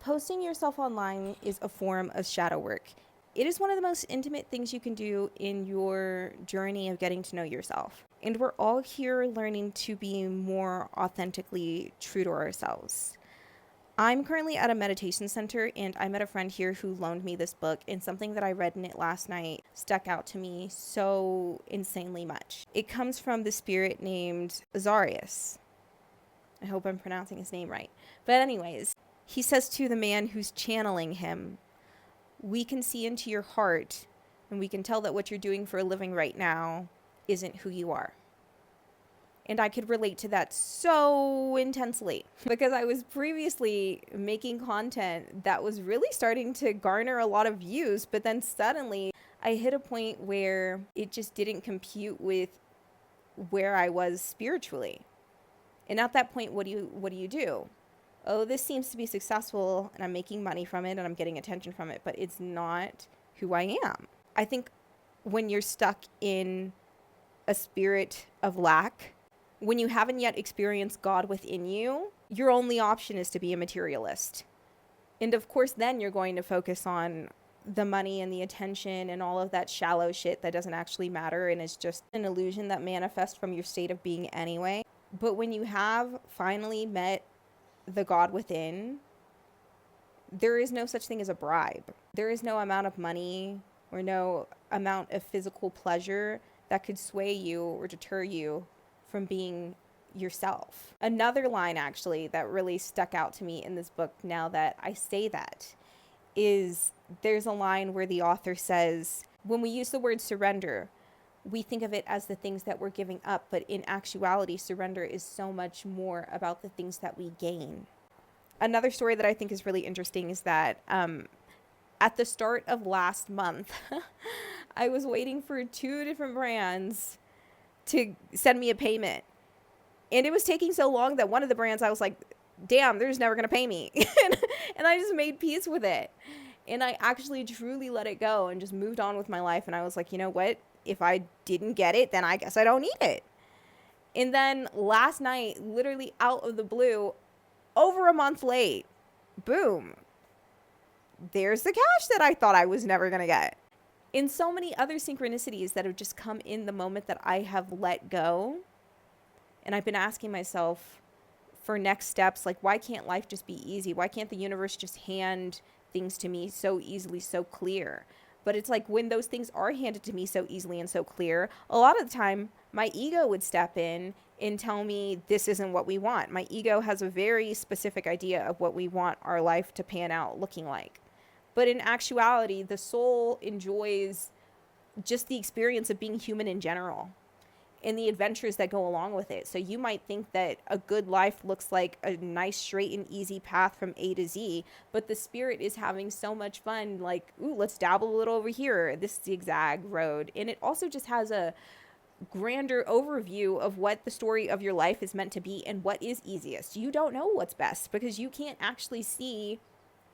Posting yourself online is a form of shadow work. It is one of the most intimate things you can do in your journey of getting to know yourself. And we're all here learning to be more authentically true to ourselves. I'm currently at a meditation center, and I met a friend here who loaned me this book, and something that I read in it last night stuck out to me so insanely much. It comes from the spirit named Azarius. I hope I'm pronouncing his name right. But anyways, he says to the man who's channeling him, "We can see into your heart, and we can tell that what you're doing for a living right now isn't who you are." And I could relate to that so intensely because I was previously making content that was really starting to garner a lot of views, but then suddenly I hit a point where it just didn't compute with where I was spiritually. And at that point, what do you do? Oh, this seems to be successful and I'm making money from it and I'm getting attention from it, but it's not who I am. I think when you're stuck in a spirit of lack, when you haven't yet experienced God within you, your only option is to be a materialist. And of course, then you're going to focus on the money and the attention and all of that shallow shit that doesn't actually matter and is just an illusion that manifests from your state of being anyway. But when you have finally met the God within, there is no such thing as a bribe. There is no amount of money or no amount of physical pleasure that could sway you or deter you from being yourself. Another line actually that really stuck out to me in this book, now that I say that, is there's a line where the author says, when we use the word surrender, we think of it as the things that we're giving up, but in actuality, surrender is so much more about the things that we gain. Another story that I think is really interesting is that at the start of last month, I was waiting for 2 different brands to send me a payment. And it was taking so long that one of the brands, I was like, damn, they're just never going to pay me. And I just made peace with it. And I actually truly let it go and just moved on with my life. And I was like, you know what? If I didn't get it, then I guess I don't need it. And then last night, literally out of the blue, over a month late, boom, there's the cash that I thought I was never going to get. In so many other synchronicities that have just come in the moment that I have let go. And I've been asking myself for next steps, like, why can't life just be easy? Why can't the universe just hand things to me so easily, so clear? But it's like when those things are handed to me so easily and so clear, a lot of the time my ego would step in and tell me this isn't what we want. My ego has a very specific idea of what we want our life to pan out looking like. But in actuality, the soul enjoys just the experience of being human in general and the adventures that go along with it. So you might think that a good life looks like a nice, straight and easy path from A to Z, but the spirit is having so much fun, like, ooh, let's dabble a little over here, this zigzag road. And it also just has a grander overview of what the story of your life is meant to be and what is easiest. You don't know what's best because you can't actually see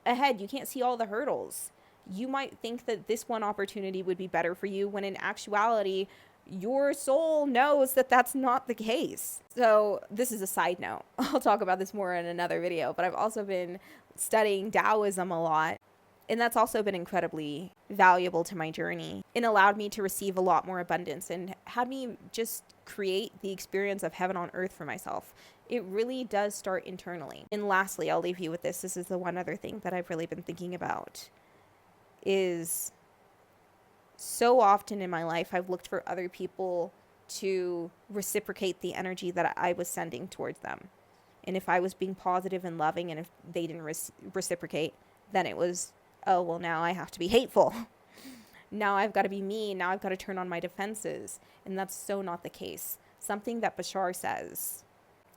ahead. You can't see all the hurdles. You might think that this one opportunity would be better for you when in actuality, your soul knows that that's not the case. So this is a side note. I'll talk about this more in another video, but I've also been studying Taoism a lot. And that's also been incredibly valuable to my journey and allowed me to receive a lot more abundance and had me just create the experience of heaven on earth for myself. It really does start internally. And lastly, I'll leave you with this. This is the one other thing that I've really been thinking about is so often in my life, I've looked for other people to reciprocate the energy that I was sending towards them. And if I was being positive and loving and if they didn't reciprocate, then it was, oh, well, now I have to be hateful. Now I've got to be mean. Now I've got to turn on my defenses. And that's so not the case. Something that Bashar says,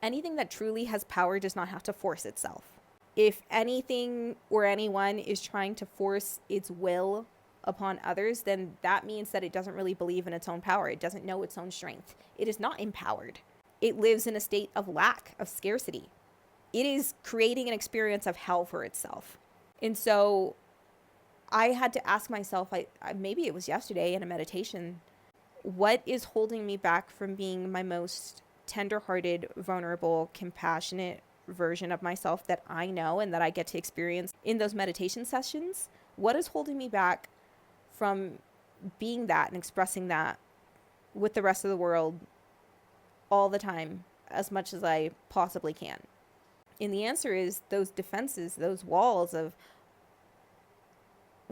anything that truly has power does not have to force itself. If anything or anyone is trying to force its will upon others, then that means that it doesn't really believe in its own power. It doesn't know its own strength. It is not empowered. It lives in a state of lack, of scarcity. It is creating an experience of hell for itself. And so I had to ask myself, maybe it was yesterday in a meditation, what is holding me back from being my most tender-hearted, vulnerable, compassionate, version of myself that I know and that I get to experience in those meditation sessions, what is holding me back from being that and expressing that with the rest of the world all the time, as much as I possibly can? And the answer is those defenses, those walls of,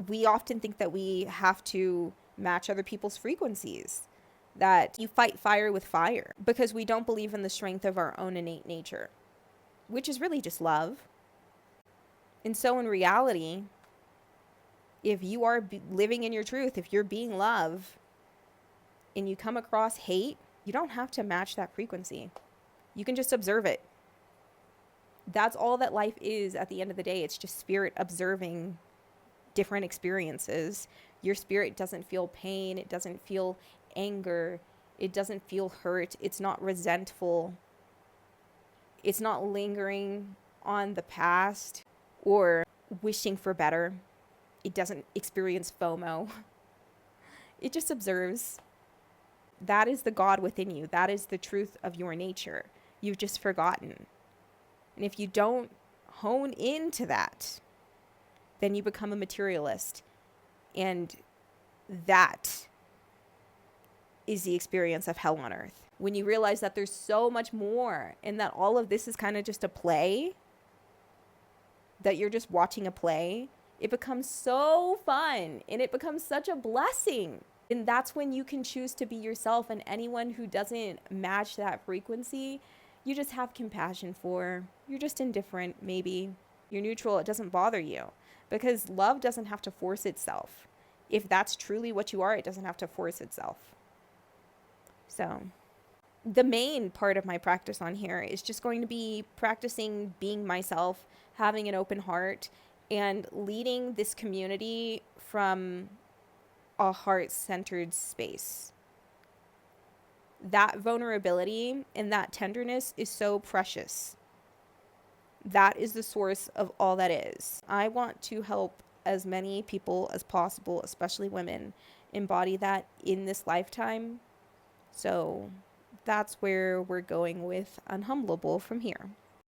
we often think that we have to match other people's frequencies, that you fight fire with fire because we don't believe in the strength of our own innate nature, which is really just love. And so in reality, if you are living in your truth, if you're being love and you come across hate, you don't have to match that frequency. You can just observe it. That's all that life is at the end of the day. It's just spirit observing different experiences. Your spirit doesn't feel pain. It doesn't feel anger. It doesn't feel hurt. It's not resentful. It's not lingering on the past or wishing for better. It doesn't experience FOMO. It just observes. That is the God within you. That is the truth of your nature. You've just forgotten. And if you don't hone into that, then you become a materialist. And that is the experience of hell on earth. When you realize that there's so much more and that all of this is kind of just a play, that you're just watching a play, it becomes so fun and it becomes such a blessing. And that's when you can choose to be yourself, and anyone who doesn't match that frequency, you just have compassion for. You're just indifferent, maybe. You're neutral. It doesn't bother you because love doesn't have to force itself. If that's truly what you are, it doesn't have to force itself. So the main part of my practice on here is just going to be practicing being myself, having an open heart, and leading this community from a heart-centered space. That vulnerability and that tenderness is so precious. That is the source of all that is. I want to help as many people as possible, especially women, embody that in this lifetime. So that's where we're going with Unhumbleable from here.